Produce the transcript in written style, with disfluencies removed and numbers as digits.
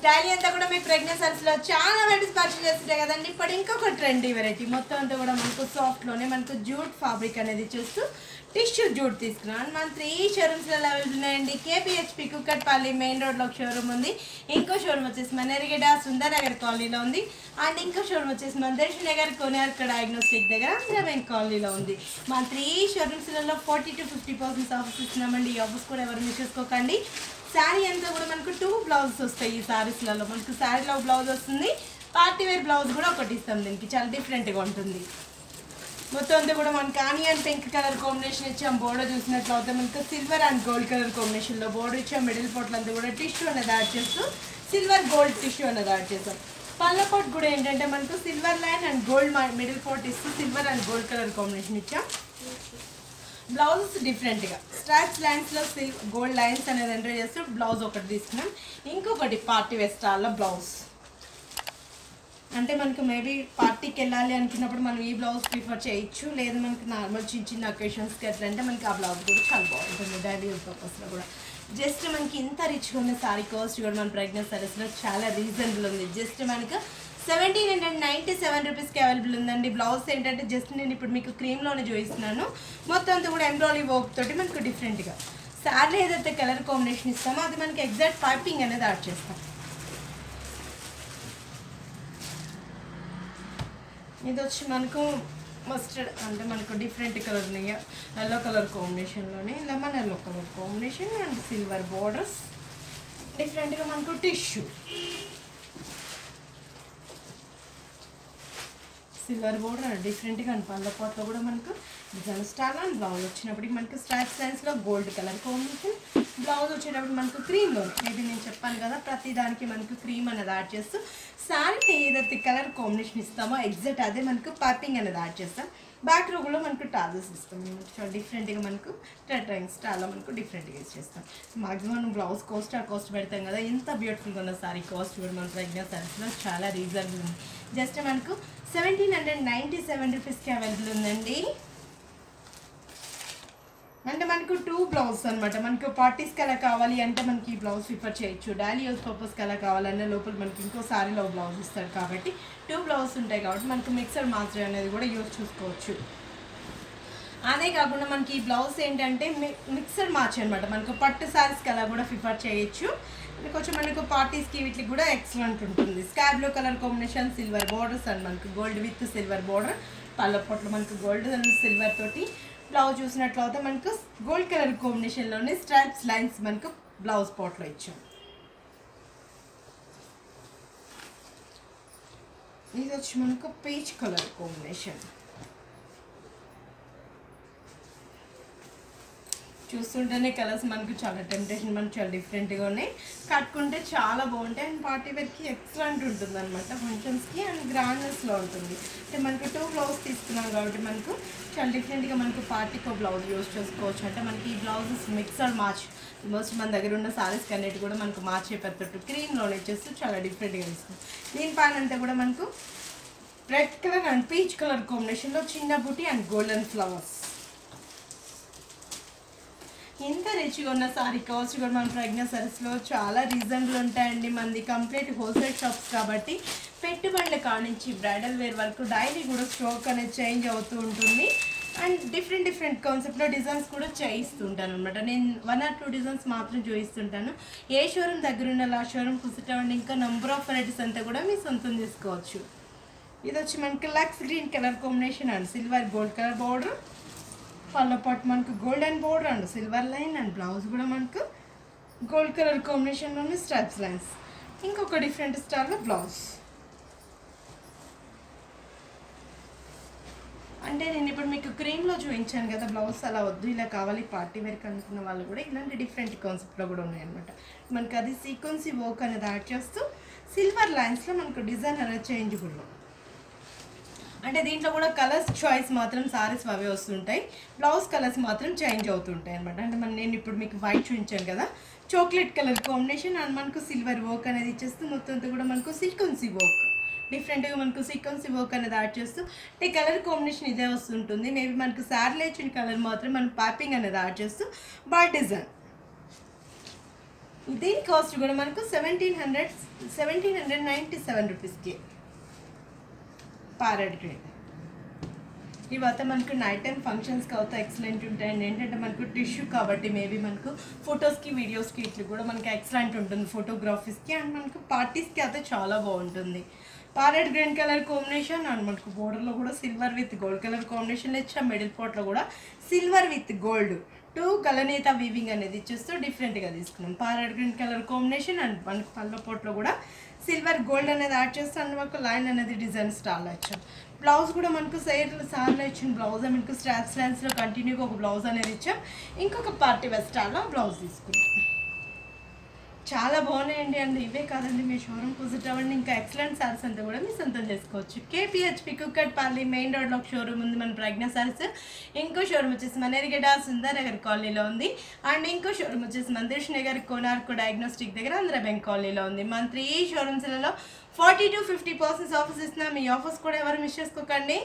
Daily అంతా కూడా మీ ప్రెగ్నెన్సీలో చాలా వెరైటీస్ పర్చేస్ చేస్తుంటాయి కదండి. ఇప్పుడు ఇంకొక ట్రెండీ వెరైటీ మొత్తం అంతా కూడా మనకు సాఫ్ట్లోనే మనకు జూట్ ఫ్యాబ్రిక్ అనేది చూస్తూ టిష్యూ జూట్ తీసుకున్నాను. మన 3 షోరూమ్స్లో అవైలబుల్ ఉన్నాయండి. కేపీహెచ్పి కుక్కట్పల్లి మెయిన్ రోడ్లో ఒక షోరూమ్ ఉంది. ఇంకో షోరూమ్ వచ్చేసి మన ఎరిగేడ సుందరనగర్ కాలనీలో ఉంది. అండ్ ఇంకో షోరూమ్ వచ్చేసి మన దర్శన్ నగర్ కోనార్క్ డయాగ్నోస్టిక్ దగ్గర ఆంధ్రబ్యాంక్ కాలనీలో ఉంది. మన 3 షోరూమ్స్లలో 40 to 50% ఆఫర్స్ ఇస్తున్నామండి. ఈ ఆఫర్స్ కూడా ఎవరు మిస్ చేసుకోకండి. శారీ అంతా కూడా మనకు 2 బ్లౌజెస్ వస్తాయి. ఈ శారీస్లలో మనకు శారీలో బ్లౌజ్ వస్తుంది, పార్టీ వేర్ బ్లౌజ్ కూడా ఒకటి ఇస్తాం. దీనికి చాలా డిఫరెంట్గా ఉంటుంది. మొత్తం అంతా కూడా మనకి ఆనియన్ పింక్ కలర్ కాంబినేషన్ ఇచ్చాం. బోర్డర్ చూసినట్లయితే మనకు సిల్వర్ అండ్ గోల్డ్ కలర్ కాంబినేషన్లో బోర్డర్ ఇచ్చాం. మిడిల్ పోర్ట్లు అంతా కూడా టిష్యూ అనేది యాడ్ చేస్తూ సిల్వర్ గోల్డ్ టిష్యూ అనేది యాడ్ చేస్తాం. పళ్ళ పోట్ కూడా ఏంటంటే మనకు silver line and gold middle part ఇస్తూ silver and gold colour combination ఇచ్చాం. బ్లౌజెస్ డిఫరెంట్గా స్ట్రాప్స్ లైన్స్లో గోల్డ్ లైన్స్ అనేది ఎంటర్ చేస్తూ బ్లౌజ్ ఒకటి తీసుకున్నాం. ఇంకొకటి పార్టీ వేర్ స్టైల్లో బ్లౌజ్, అంటే మనకు మేబీ పార్టీకి వెళ్ళాలి అనుకున్నప్పుడు మనం ఈ బ్లౌజ్ ప్రిఫర్ చేయొచ్చు. లేదు మనకి నార్మల్ చిన్న చిన్న అకేషన్స్కి ఎట్లా అంటే మనకి ఆ బ్లౌజ్ కూడా చాలా బాగుంటుంది. డైలీ యూజ్ పర్పస్లో కూడా జస్ట్ మనకి ఇంత రిచ్గా ఉన్న సారీ కాస్ట్ కూడా మన ప్రెగ్నెన్సీ సారీస్లో చాలా రీజనబుల్ ఉంది. జస్ట్ మనకు 1797 రూపీస్కి అవైలబుల్ ఉందండి. బ్లౌజ్ ఏంటంటే జస్ట్ నేను ఇప్పుడు మీకు క్రీమ్లోనే చూపిస్తున్నాను. మొత్తం అంతా కూడా ఎంబ్రాయిడరీ వర్క్ తోటి మనకు డిఫరెంట్గా శారీలో ఏదైతే కలర్ కాంబినేషన్ ఇస్తామో అది మనకి ఎగ్జాక్ట్ పైపింగ్ అనేది యాడ్ చేస్తాం. ఇది వచ్చి మనకు మస్టర్డ్ అంటే మనకు డిఫరెంట్ కలర్ ఉన్నాయి. ఎల్లో కలర్ కాంబినేషన్లోనే lemon yellow colour combination and silver borders. డిఫరెంట్గా మనకు టిష్యూ సిల్వర్ బోర్డర్ అండ్ డిఫరెంట్గా అండ్ పళ్ళ పాట్లో కూడా మనకు డిజైన్ స్టార్ అండ్ బ్లౌజ్ వచ్చినప్పటికి మనకు స్ట్రాప్ లైన్స్లో గోల్డ్ కలర్ కాంబినేషన్. బ్లౌజ్ వచ్చేటప్పుడు మనకు క్రీమ్లో మేబీ నేను చెప్పాను కదా ప్రతి దానికి మనకు క్రీమ్ అనేది యాడ్ చేస్తూ శారీకి ఏదైతే కలర్ కాంబినేషన్ ఇస్తామో ఎగ్జాక్ట్ అదే మనకు పైపింగ్ అనేది యాడ్ చేస్తాం. బ్యాక్ రూలో మనకు టాజెస్ ఇస్తాం. చాలా డిఫరెంట్గా మనకు టెట్రింగ్ స్టైల్లో మనకు డిఫరెంట్గా ఇచ్చేస్తాం. మాక్సిమం బ్లౌజ్ కాస్ట్ ఆ కాస్ట్ పెడతాం కదా. ఎంత బ్యూటిఫుల్గా ఉన్న శారీ కాస్ట్ కూడా మన ప్రెగ్నెన్సీ సారీస్లో చాలా రీజనబుల్ ఉంది. జస్ట్ మనకు 1797 రూపీస్కి అవైలబుల్ ఉందండి. అంటే మనకు 2 బ్లౌజ్ అనమాట. మనకు పార్టీస్కి అలా కావాలి అంటే మనకి ఈ బ్లౌజ్ ప్రిఫర్ చేయొచ్చు. డైలీ యూజ్ పర్పస్కి అలా కావాలన్నా లోపల మనకి ఇంకో శారీలో బ్లౌజ్ ఇస్తారు కాబట్టి 2 బ్లౌజ్ ఉంటాయి కాబట్టి మనకు మిక్సర్ మాత్రం అనేది కూడా యూజ్ చూసుకోవచ్చు. అదే కాకుండా మనకి ఈ బ్లౌజ్ ఏంటంటే మిక్సర్ మార్చ్ అనమాట. మనకు పట్టు శారీస్కి అలా కూడా ప్రిఫర్ చేయొచ్చు. కొంచెం మనకు పార్టీస్కి వీటికి కూడా ఎక్సలెంట్ ఉంటుంది. Sky blue colour combination silver borders and మనకు గోల్డ్ విత్ సిల్వర్ బోర్డర్. పళ్ళ పొట్లు మనకు గోల్డ్ అండ్ సిల్వర్ తోటి బ్లౌజ్ చూసినట్లయితే మనకు గోల్డ్ కలర్ కాంబినేషన్లోనే స్ట్రాప్స్ లైన్స్ మనకు బ్లౌజ్ పాట్లో ఇచ్చాం. ఇది వచ్చి మనకు పీచ్ కలర్ కాంబినేషన్. చూస్తుంటేనే కలర్స్ మనకు చాలా టెంప్టేషన్, మనకు చాలా డిఫరెంట్గా ఉన్నాయి. కట్టుకుంటే చాలా బాగుంటాయి అండ్ పార్టీ వేర్కి ఎక్సలెంట్ ఉంటుంది అనమాట. ఫంక్షన్స్కి అండ్ గ్రాండ్నెస్లో ఉంటుంది. అంటే మనకు 2 బ్లౌజ్ తీసుకున్నాం కాబట్టి మనకు చాలా డిఫరెంట్గా మనకు పార్టీకి ఒక బ్లౌజ్ యూజ్ చేసుకోవచ్చు. అంటే మనకి ఈ బ్లౌజెస్ మిక్సర్ మార్చ్ మోస్ట్ మన దగ్గర ఉన్న సారీస్ కన్నిటి కూడా మనకు మార్చే పెద్దట్టు క్రీమ్లోనే చేస్తూ చాలా డిఫరెంట్గా ఇస్తుంది. దీనిపైన అంతా కూడా మనకు red colour and peach colour కాంబినేషన్లో చిన్న బుటీ అండ్ గోల్డెన్ ఫ్లవర్స్. ఇంత రిచ్గా ఉన్న సారీ కాస్ట్ కూడా మన ప్రెగ్నెన్సీ సారీస్లో చాలా రీజనబుల్ ఉంటాయండి. మనది కంప్లీట్ హోల్సేల్ షాప్స్ కాబట్టి పెట్టుబడుల కానించి బ్రైడల్ వేర్ వరకు డైలీ కూడా స్టాక్ అనేది చేంజ్ అవుతూ ఉంటుంది. అండ్ డిఫరెంట్ కాన్సెప్ట్లో డిజైన్స్ కూడా చేయిస్తుంటాను అనమాట. నేను 1 or 2 డిజైన్స్ మాత్రం చూపిస్తుంటాను. ఏ షోరూమ్ దగ్గర ఉన్న ఆ షోరూమ్ కుసిటండి ఇంకా నెంబర్ ఆఫ్ వెరైటీస్ అంతా కూడా మీ సొంతం చేసుకోవచ్చు. ఇది వచ్చి మనకి లక్స్ green colour combination and silver gold colour border. పళ్ళ పాటు మనకు golden border and silver line and blouse కూడా మనకు గోల్డ్ కలర్ కాంబినేషన్లోనే స్ట్రాప్స్ లైన్స్. ఇంకొక డిఫరెంట్ స్టైల్లో బ్లౌజ్. అంటే నేను ఇప్పుడు మీకు క్రీమ్లో చూపించాను కదా బ్లౌజ్, అలా వద్దు ఇలా కావాలి పార్టీ వేర్కి అనుకున్న వాళ్ళు కూడా ఇలాంటి డిఫరెంట్ కాన్సెప్ట్లో కూడా ఉన్నాయన్నమాట. మనకు అది సీక్వెన్సీ వర్క్ అనేది యాడ్ చేస్తూ సిల్వర్ లైన్స్లో మనకు డిజైన్ అనేది చేంజబుల్లో. అంటే దీంట్లో కూడా కలర్స్ చాయిస్ మాత్రం సారీస్ అవే వస్తుంటాయి. బ్లౌజ్ కలర్స్ మాత్రం చేంజ్ అవుతుంటాయి అనమాట. అంటే నేను ఇప్పుడు మీకు వైట్ చూపించాను కదా, చాక్లెట్ కలర్ కాంబినేషన్ అండ్ మనకు సిల్వర్ వర్క్ అనేది ఇచ్చేస్తూ మొత్తం కూడా మనకు సీక్వెన్సీ వర్క్ డిఫరెంట్గా మనకు సీక్వెన్సీ వర్క్ అనేది యాడ్ చేస్తూ అంటే కలర్ కాంబినేషన్ ఇదే వస్తుంటుంది. మేబీ మనకు శారీలో ఇచ్చిన కలర్ మాత్రం మనం పైపింగ్ అనేది యాడ్ చేస్తూ బాల్ డిజైన్ దీని కాస్ట్ కూడా మనకు 1797 రూపీస్కి ప్యారెట్ గ్రీన్. ఇవైతే మనకు నైట్ టైం ఫంక్షన్స్కి అవుతా ఎక్సలెంట్ ఉంటాయండి. ఏంటంటే మనకు టిష్యూ కాబట్టి మేబీ మనకు ఫొటోస్కి వీడియోస్కి ఇట్లు కూడా మనకి ఎక్సలెంట్ ఉంటుంది, ఫోటోగ్రఫీస్కి అండ్ మనకు పార్టీస్కి అయితే చాలా బాగుంటుంది. Parrot green colour combination and మనకు బోర్డర్లో కూడా సిల్వర్ విత్ గోల్డ్ కలర్ కాంబినేషన్లో ఇచ్చాం. మిడిల్ పార్ట్లో కూడా సిల్వర్ విత్ గోల్డ్ 2 గలనేత వీవింగ్ అనేది ఇచ్చేస్తూ డిఫరెంట్గా తీసుకున్నాం. Parrot green colour combination and మనకు పళ్ళ పార్ట్లో కూడా సిల్వర్ గోల్డ్ అనేది యాడ్ చేస్తే అండ్ మనకు లైన్ అనేది డిజైన్ స్టార్లో ఇచ్చాం. బ్లౌజ్ కూడా మనకు సార్లో ఇచ్చిన బ్లౌజ్ మనకు స్టాన్స్లో కంటిన్యూగా ఒక బ్లౌజ్ అనేది ఇచ్చాం. ఇంకొక పార్టీ వేర్ స్టైల్లో బ్లౌజ్ తీసుకున్నాం. చాలా బాగున్నాయండి. అండ్ ఇవే కాదండి, మీ షోరూమ్కి విజిట్ అవ్వండి. ఇంకా ఎక్సలెంట్ సారీస్ అంతా కూడా మీ సొంతం చేసుకోవచ్చు. కేపీహెచ్పి కుక్కట్పల్లి మెయిన్ రోడ్లో ఒక షోరూమ్ ఉంది మన ప్రజ్ఞ సారీస్. ఇంకో షోరూమ్ వచ్చేసి మనేరిగడ్డ సుందర్ నగర్ కాలనీలో ఉంది. అండ్ ఇంకో షోరూమ్ వచ్చేసి మందిష్ నగర్ కోనార్కు డయాగ్నోస్టిక్ దగ్గర ఆంధ్ర బ్యాంక్ కాలనీలో ఉంది. మన 3 షోరూమ్స్లలో 40 to 50% ఆఫర్స్ ఇస్తున్నాం. మీ ఆఫర్స్ కూడా ఎవరు మిస్ చేసుకోకండి.